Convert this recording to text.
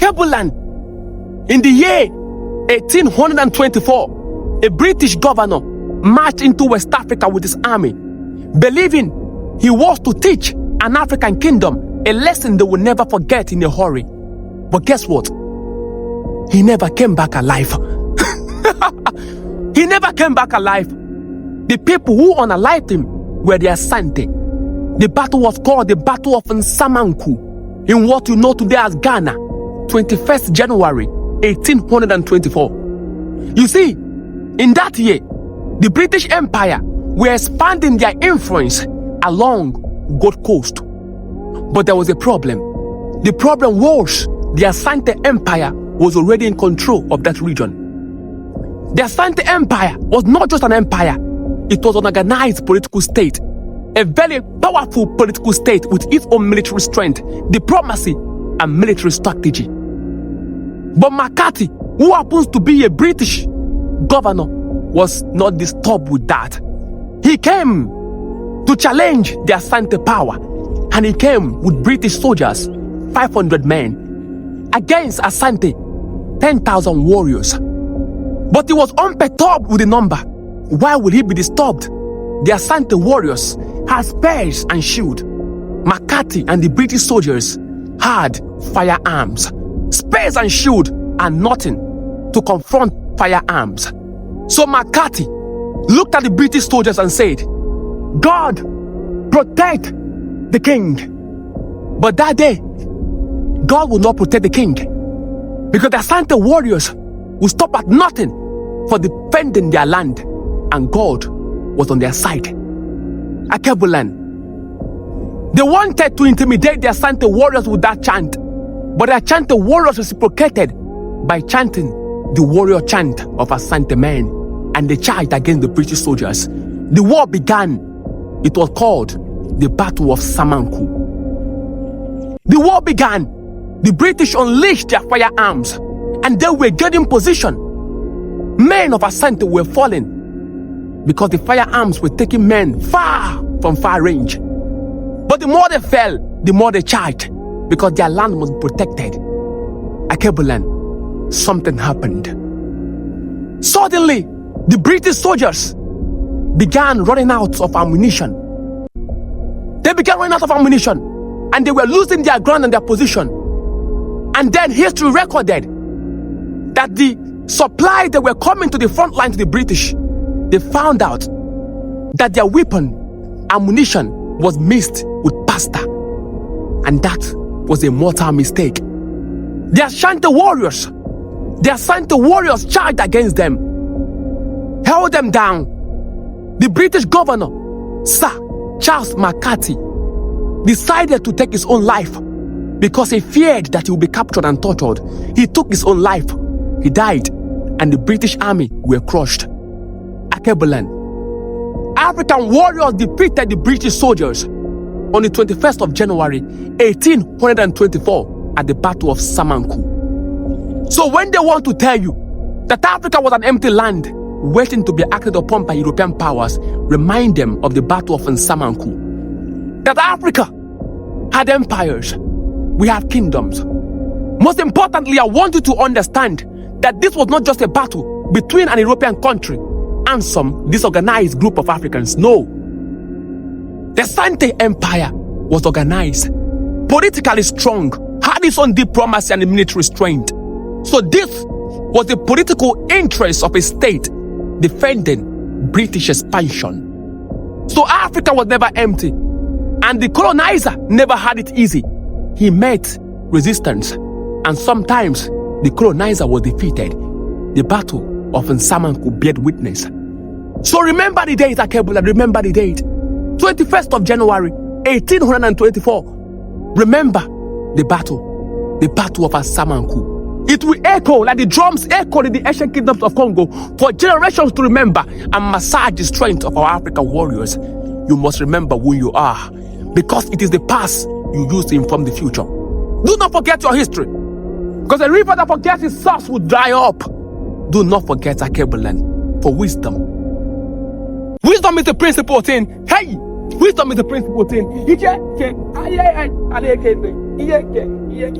Akebuland, in the year 1824, a British governor marched into West Africa with his army, believing he was to teach an African kingdom a lesson they will never forget in a hurry. But guess what? He never came back alive. He never came back alive. The people who unalived him were the Asante. The battle was called the Battle of Nsamankow in what you know today as Ghana, 21st January 1824. You see, in that year, the British Empire were expanding their influence along Gold Coast. But there was a problem. The problem was the Asante Empire was already in control of that region. The Asante Empire was not just an empire, it was an organized political state, a very powerful political state with its own military strength, diplomacy, and military strategy. But MacCarthy, who happens to be a British governor, was not disturbed with that. He came to challenge the Asante power, and he came with British soldiers, 500 men, against Asante, 10,000 warriors. But he was unperturbed with the number. Why will he be disturbed? The Asante warriors had spears and shield. MacCarthy and the British soldiers had firearms. Spears and shield are nothing to confront firearms. So MacCarthy looked at the British soldiers and said, "God, protect the king." But that day, God will not protect the king, because the Asante warriors will stop at nothing for defending their land, and God was on their side. Akebuland, they wanted to intimidate the Asante warriors with that chant, but the Asante warriors reciprocated by chanting the warrior chant of Asante men, and they charged against the British soldiers. The war began. It was called the Battle of Nsamankow. The war began. The British unleashed their firearms, and they were getting position. Men of Asante were falling because the firearms were taking men far from far range. But the more they fell, the more they charged, because their land was protected. Akebuland, something happened. Suddenly, the British soldiers began running out of ammunition. They began running out of ammunition, and they were losing their ground and their position. And then history recorded that the supplies that were coming to the front line to the British, they found out that their weapon, ammunition, was mixed with pasta. And that was a mortal mistake. The Asante warriors charged against them, held them down. The British governor, Sir Charles MacCarthy, decided to take his own life because he feared that he would be captured and tortured. He took his own life. He died, and the British army were crushed. Akebuland, African warriors defeated the British soldiers on the 21st of January 1824 at the Battle of Nsamankow. So when they want to tell you that Africa was an empty land waiting to be acted upon by European powers, remind them of the Battle of Nsamankow. That Africa had empires, we have kingdoms. Most importantly, I want you to understand that this was not just a battle between an European country and some disorganized group of Africans. No. The Asante Empire was organized, politically strong, had its own diplomacy and military strength. So this was the political interest of a state defending British expansion. So Africa was never empty, and the colonizer never had it easy. He met resistance, and sometimes the colonizer was defeated. The Battle of Nsamankow bear witness. So remember the date, Akebuland, remember the date. 21st of January, 1824. Remember the Battle of Nsamankow. It will echo like the drums echoed in the ancient kingdoms of Congo for generations to remember and massage the strength of our African warriors. You must remember who you are, because it is the past you use to inform the future. Do not forget your history, because a river that forgets its source will dry up. Do not forget Akebuland, for wisdom. Wisdom is the principal thing. Hey! Wisdom is the principal thing. Yeah,